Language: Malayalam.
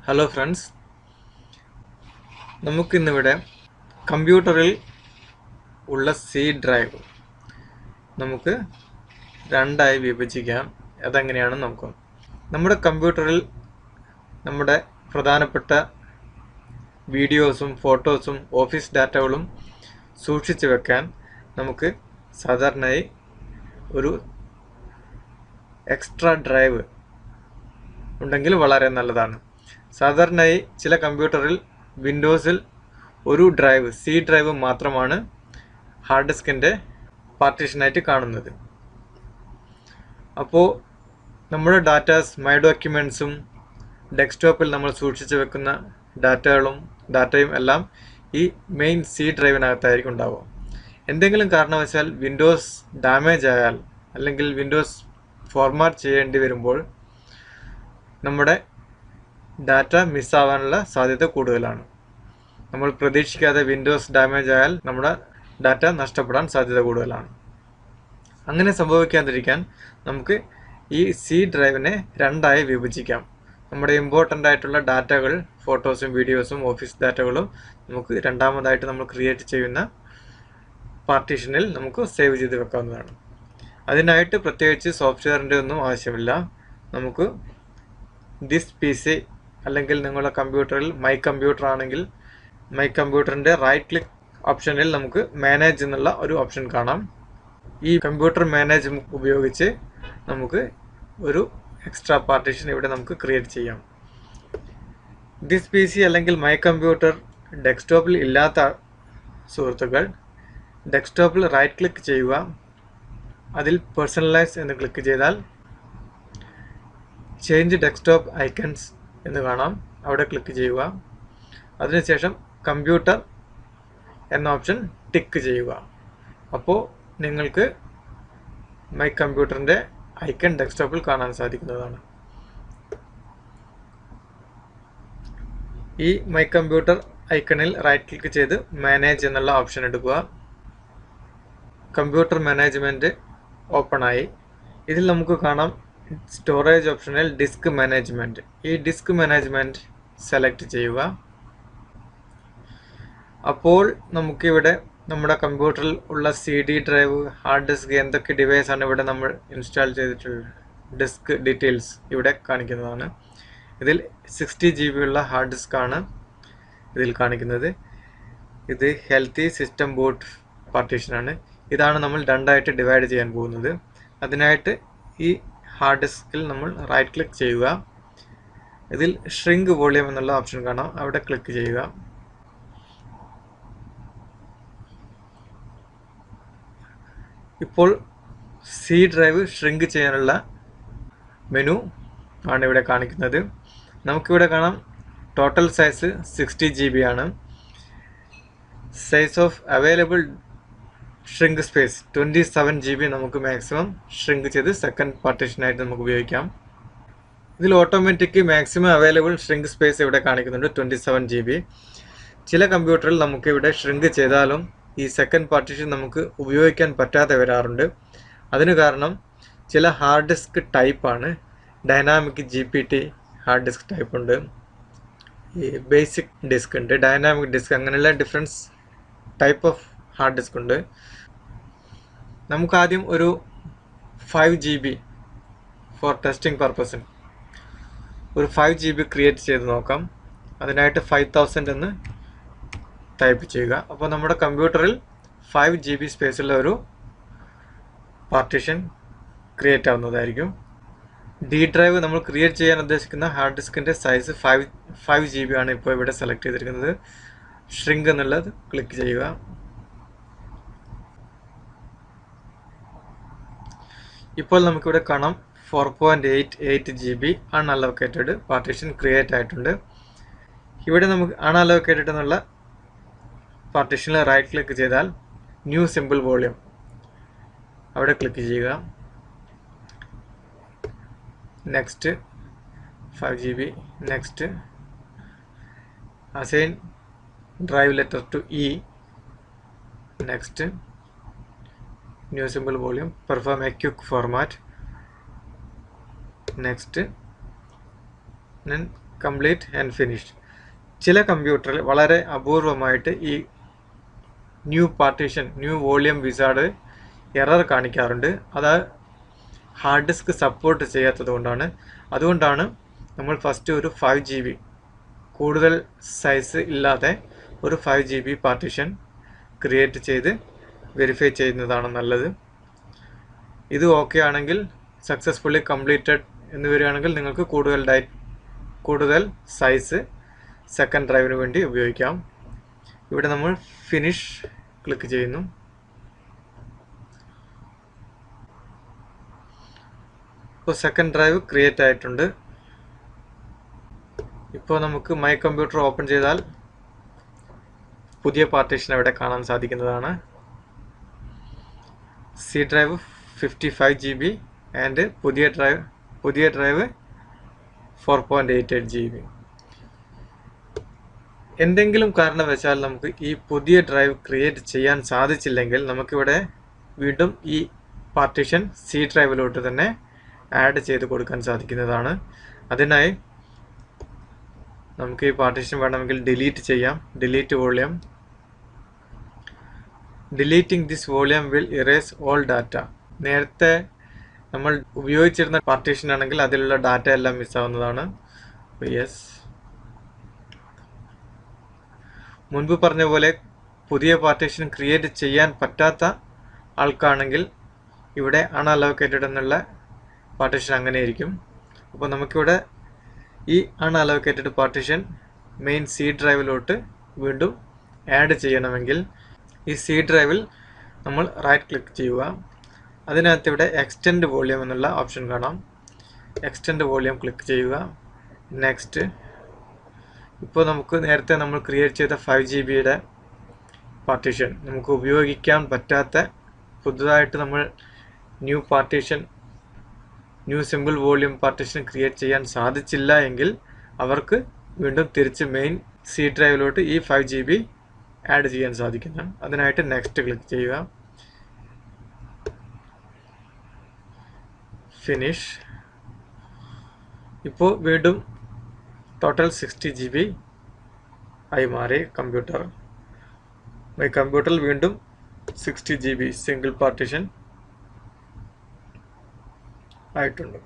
ഹലോ ഫ്രണ്ട്സ്, നമുക്കിന്നിവിടെ കമ്പ്യൂട്ടറിൽ ഉള്ള സി ഡ്രൈവ് നമുക്ക് രണ്ടായി വിഭജിക്കാം. അതെങ്ങനെയാണെന്ന് നോക്കാം. നമ്മുടെ കമ്പ്യൂട്ടറിൽ നമ്മുടെ പ്രധാനപ്പെട്ട വീഡിയോസും ഫോട്ടോസും ഓഫീസ് ഡാറ്റകളും സൂക്ഷിച്ചു വെക്കാൻ നമുക്ക് സാധാരണയായി ഒരു എക്സ്ട്രാ ഡ്രൈവ് ഉണ്ടെങ്കിൽ വളരെ നല്ലതാണ്. സാധാരണയായി ചില കമ്പ്യൂട്ടറിൽ വിൻഡോസിൽ ഒരു ഡ്രൈവ് സി ഡ്രൈവ് മാത്രമാണ് ഹാർഡ് ഡിസ്കിൻ്റെ പാർട്ടീഷനായിട്ട് കാണുന്നത്. അപ്പോൾ നമ്മുടെ ഡാറ്റാസ് മൈ ഡോക്യുമെൻറ്റ്സും ഡെസ്ക്ടോപ്പിൽ നമ്മൾ സൂക്ഷിച്ചു വെക്കുന്ന ഡാറ്റയും എല്ലാം ഈ മെയിൻ സി ഡ്രൈവിനകത്തായിരിക്കും ഉണ്ടാവുക. എന്തെങ്കിലും കാരണവശാൽ വിൻഡോസ് ഡാമേജ് ആയാൽ അല്ലെങ്കിൽ വിൻഡോസ് ഫോർമാറ്റ് ചെയ്യേണ്ടി വരുമ്പോൾ നമ്മുടെ ഡാറ്റ മിസ്സാവാനുള്ള സാധ്യത കൂടുതലാണ്. നമ്മൾ പ്രതീക്ഷിക്കാതെ വിൻഡോസ് ഡാമേജ് ആയാൽ നമ്മുടെ ഡാറ്റ നഷ്ടപ്പെടാൻ സാധ്യത കൂടുതലാണ്. അങ്ങനെ സംഭവിക്കാതിരിക്കാൻ നമുക്ക് ഈ സി ഡ്രൈവിനെ രണ്ടായി വിഭജിക്കാം. നമ്മുടെ ഇമ്പോർട്ടൻ്റ് ആയിട്ടുള്ള ഡാറ്റകൾ, ഫോട്ടോസും വീഡിയോസും ഓഫീസ് ഡാറ്റകളും നമുക്ക് രണ്ടാമതായിട്ട് നമ്മൾ ക്രിയേറ്റ് ചെയ്യുന്ന പാർട്ടീഷനിൽ നമുക്ക് സേവ് ചെയ്ത് വെക്കാവുന്നതാണ്. അതിനായിട്ട് പ്രത്യേകിച്ച് സോഫ്റ്റ്വെയറിൻ്റെ ഒന്നും ആവശ്യമില്ല. നമുക്ക് ദിസ് പി സി അല്ലെങ്കിൽ നിങ്ങളുടെ കമ്പ്യൂട്ടറിൽ മൈ കമ്പ്യൂട്ടർ ആണെങ്കിൽ മൈ കമ്പ്യൂട്ടറിൻ്റെ റൈറ്റ് ക്ലിക്ക് ഓപ്ഷനിൽ നമുക്ക് മാനേജ് എന്നുള്ള ഒരു ഓപ്ഷൻ കാണാം. ഈ കമ്പ്യൂട്ടർ മാനേജ് ഉപയോഗിച്ച് നമുക്ക് ഒരു എക്സ്ട്രാ പാർട്ടീഷൻ ഇവിടെ നമുക്ക് ക്രിയേറ്റ് ചെയ്യാം. ദിസ് പി സി അല്ലെങ്കിൽ മൈ കമ്പ്യൂട്ടർ ഡെസ്ക്ടോപ്പിൽ ഇല്ലാത്ത സുഹൃത്തുക്കൾ ഡെസ്ക്ടോപ്പിൽ റൈറ്റ് ക്ലിക്ക് ചെയ്യുക. അതിൽ പേഴ്സണലൈസ് എന്ന് ക്ലിക്ക് ചെയ്താൽ ചേഞ്ച് ഡെസ്ക്ടോപ്പ് ഐക്കൺസ് എന്ന് കാണാം. അവിടെ ക്ലിക്ക് ചെയ്യുക. അതിനുശേഷം കമ്പ്യൂട്ടർ എന്ന ഓപ്ഷൻ ടിക്ക് ചെയ്യുക. അപ്പോൾ നിങ്ങൾക്ക് മൈ കമ്പ്യൂട്ടറിൻ്റെ ഐക്കൺ ഡെസ്ക്ടോപ്പിൽ കാണാൻ സാധിക്കുന്നതാണ്. ഈ മൈ കമ്പ്യൂട്ടർ ഐക്കണിൽ റൈറ്റ് ക്ലിക്ക് ചെയ്ത് മാനേജ് എന്നുള്ള ഓപ്ഷൻ എടുക്കുക. കമ്പ്യൂട്ടർ മാനേജ്മെൻറ്റ് ഓപ്പണായി. ഇതിൽ നമുക്ക് കാണാം സ്റ്റോറേജ് ഓപ്ഷനിൽ ഡിസ്ക് മാനേജ്മെൻറ്റ്. ഈ ഡിസ്ക് മാനേജ്മെൻറ്റ് സെലക്ട് ചെയ്യുക. അപ്പോൾ നമുക്കിവിടെ നമ്മുടെ കമ്പ്യൂട്ടറിൽ ഉള്ള C D drive, hard disk, എന്തൊക്കെ ഡിവൈസാണ് ഇവിടെ നമ്മൾ ഇൻസ്റ്റാൾ ചെയ്തിട്ടുള്ളത്, ഡിസ്ക് ഡീറ്റെയിൽസ് ഇവിടെ കാണിക്കുന്നതാണ്. ഇതിൽ 60 GB ഉള്ള ഹാർഡ് ഡിസ്ക് ആണ് ഇതിൽ കാണിക്കുന്നത്. ഇത് ഹെൽത്തി സിസ്റ്റം ബൂട്ട് പാർട്ടീഷനാണ്. ഇതാണ് നമ്മൾ രണ്ടായിട്ട് ഡിവൈഡ് ചെയ്യാൻ പോകുന്നത്. അതിനായിട്ട് ഈ ഹാർഡ് ഡിസ്കിൽ നമ്മൾ റൈറ്റ് ക്ലിക്ക് ചെയ്യുക. ഇതിൽ ഷ്രിങ്ക് വോളിയം എന്നുള്ള ഓപ്ഷൻ കാണാം. അവിടെ ക്ലിക്ക് ചെയ്യുക. ഇപ്പോൾ സി ഡ്രൈവ് ഷ്രിങ്ക് ചെയ്യാനുള്ള മെനു ആണ് ഇവിടെ കാണിക്കുന്നത്. നമുക്കിവിടെ കാണാം ടോട്ടൽ സൈസ് 60 GB ആണ്. Size of available shrink space 27 GB നമുക്ക് മാക്സിമം ഷ്രിങ്ക് ചെയ്ത് സെക്കൻഡ് പാർട്ടീഷനായിട്ട് നമുക്ക് ഉപയോഗിക്കാം. ഇതിൽ automatic maximum available shrink space ഇവിടെ കാണിക്കുന്നുണ്ട് 27 GB. ചില കമ്പ്യൂട്ടറിൽ നമുക്ക് ഇവിടെ ഷ്രിങ്ക് ചെയ്താലും ഈ സെക്കൻഡ് പാർട്ടീഷൻ നമുക്ക് ഉപയോഗിക്കാൻ പറ്റാതെ വരാറുണ്ട്. അതിന് കാരണം ചില ഹാർഡ് ഡിസ്ക് ടൈപ്പാണ്. Dynamic GPT hard disk type ഉണ്ട്, ഈ ബേസിക് ഡിസ്ക് ഉണ്ട്, ഡൈനാമിക് ഡിസ്ക്, അങ്ങനെയുള്ള difference type of hard disk ഉണ്ട്. നമുക്കാദ്യം ഒരു 5 GB ഫോർ ടെസ്റ്റിംഗ് പർപ്പസിന് ഒരു 5 GB ക്രിയേറ്റ് ചെയ്ത് നോക്കാം. അതിനായിട്ട് 5000 എന്ന് ടൈപ്പ് ചെയ്യുക. അപ്പോൾ നമ്മുടെ കമ്പ്യൂട്ടറിൽ 5 GB സ്പേസുള്ള ഒരു പാർട്ടീഷൻ ക്രിയേറ്റ് ആവുന്നതായിരിക്കും. ഡി ഡ്രൈവ് നമ്മൾ ക്രിയേറ്റ് ചെയ്യാൻ ഉദ്ദേശിക്കുന്ന ഹാർഡ് ഡിസ്കിൻ്റെ സൈസ് 5 GB ആണ് ഇപ്പോൾ ഇവിടെ സെലക്ട് ചെയ്തിരിക്കുന്നത്. ഷ്രിങ്ക് എന്നുള്ളത് ക്ലിക്ക് ചെയ്യുക. ഇപ്പോൾ നമുക്കിവിടെ കാണാം 4.88 GB അൺഅലോക്കേറ്റഡ് പാർട്ടീഷൻ ക്രിയേറ്റ് ആയിട്ടുണ്ട്. ഇവിടെ നമുക്ക് അൺഅലോക്കേറ്റഡ് എന്നുള്ള പാർട്ടീഷനിൽ റൈറ്റ് ക്ലിക്ക് ചെയ്താൽ ന്യൂ സിമ്പിൾ വോളിയം അവിടെ ക്ലിക്ക് ചെയ്യുക. Next 5 GB, next assign drive letter to E, next new symbol volume, perform a quick format, next, then complete and finished. ചില കമ്പ്യൂട്ടറിൽ വളരെ അപൂർവമായിട്ട് ഈ new partition, new volume wizard error കാണിക്കാറുണ്ട്. അത് ഹാർഡ് ഡിസ്ക് സപ്പോർട്ട് ചെയ്യാത്തത് കൊണ്ടാണ്. അതുകൊണ്ടാണ് നമ്മൾ ഫസ്റ്റ് ഒരു 5 GB കൂടുതൽ സൈസ് ഇല്ലാതെ ഒരു 5 GB പാർട്ടീഷൻ ക്രിയേറ്റ് ചെയ്ത് വെരിഫൈ ചെയ്യുന്നതാണ് നല്ലത്. ഇത് ഓക്കെ ആണെങ്കിൽ, സക്സസ്ഫുള്ളി കംപ്ലീറ്റഡ് എന്ന് വരികയാണെങ്കിൽ നിങ്ങൾക്ക് കൂടുതൽ സൈസ് സെക്കൻഡ് ഡ്രൈവിന് വേണ്ടി ഉപയോഗിക്കാം. ഇവിടെ നമ്മൾ ഫിനിഷ് ക്ലിക്ക് ചെയ്യുന്നു. ഇപ്പോൾ സെക്കൻഡ് ഡ്രൈവ് ക്രിയേറ്റ് ആയിട്ടുണ്ട്. ഇപ്പോൾ നമുക്ക് മൈ കമ്പ്യൂട്ടർ ഓപ്പൺ ചെയ്താൽ പുതിയ പാർട്ടീഷൻ അവിടെ കാണാൻ സാധിക്കുന്നതാണ്. സി ഡ്രൈവ് 55 GB ആൻഡ് പുതിയ ഡ്രൈവ് 4.88 GB. എന്തെങ്കിലും കാരണവശാൽ നമുക്ക് ഈ പുതിയ ഡ്രൈവ് ക്രിയേറ്റ് ചെയ്യാൻ സാധിച്ചില്ലെങ്കിൽ നമുക്കിവിടെ വീണ്ടും ഈ പാർട്ടീഷൻ സി ഡ്രൈവിലോട്ട് തന്നെ ആഡ് ചെയ്ത് കൊടുക്കാൻ സാധിക്കുന്നതാണ്. അതിനായി നമുക്ക് ഈ പാർട്ടീഷൻ വേണമെങ്കിൽ ഡിലീറ്റ് ചെയ്യാം. Delete volume. Deleting this volume will erase all data. നേരത്തെ നമ്മൾ ഉപയോഗിച്ചിരുന്ന പാർട്ടീഷൻ ആണെങ്കിൽ അതിലുള്ള ഡാറ്റ എല്ലാം മിസ്സാവുന്നതാണ്. യെസ്. മുൻപ് പറഞ്ഞ പോലെ പുതിയ പാർട്ടീഷൻ ക്രിയേറ്റ് ചെയ്യാൻ പറ്റാത്ത ആൾക്കാണെങ്കിൽ ഇവിടെ അൺഅലോക്കേറ്റഡ് എന്നുള്ള പാർട്ടീഷൻ അങ്ങനെ ആയിരിക്കും. അപ്പോൾ നമുക്കിവിടെ ഈ അൺഅലോക്കേറ്റഡ് പാർട്ടീഷൻ മെയിൻ സി ഡ്രൈവിലോട്ട് വീണ്ടും ആഡ് ചെയ്യണമെങ്കിൽ ഈ സി ഡ്രൈവിൽ നമ്മൾ റൈറ്റ് ക്ലിക്ക് ചെയ്യുക. അതിനകത്ത് ഇവിടെ എക്സ്റ്റെൻഡ് വോളിയം എന്നുള്ള ഓപ്ഷൻ കാണാം. എക്സ്റ്റെൻഡ് വോളിയം ക്ലിക്ക് ചെയ്യുക. നെക്സ്റ്റ്. ഇപ്പോൾ നമുക്ക് നേരത്തെ നമ്മൾ ക്രിയേറ്റ് ചെയ്ത 5 GB പാർട്ടീഷൻ നമുക്ക് ഉപയോഗിക്കാൻ പറ്റാത്ത, പുതുതായിട്ട് നമ്മൾ new simple volume partition create ചെയ്യാൻ സാധിച്ചില്ല എങ്കിൽ അവർക്ക് വീണ്ടും തിരിച്ച് മെയിൻ സി ഡ്രൈവിലോട്ട് ഈ 5 GB ആഡ് ചെയ്യാൻ സാധിക്കുന്നതാണ്. അതിനായിട്ട് നെക്സ്റ്റ് ക്ലിക്ക് ചെയ്യുക. ഫിനിഷ്. ഇപ്പോൾ വീണ്ടും ടോട്ടൽ 60 GB ആയി മാറി കമ്പ്യൂട്ടർ. മൈ കമ്പ്യൂട്ടറിൽ വീണ്ടും 60 GB സിംഗിൾ പാർട്ടീഷൻ ആയിട്ടുണ്ട്.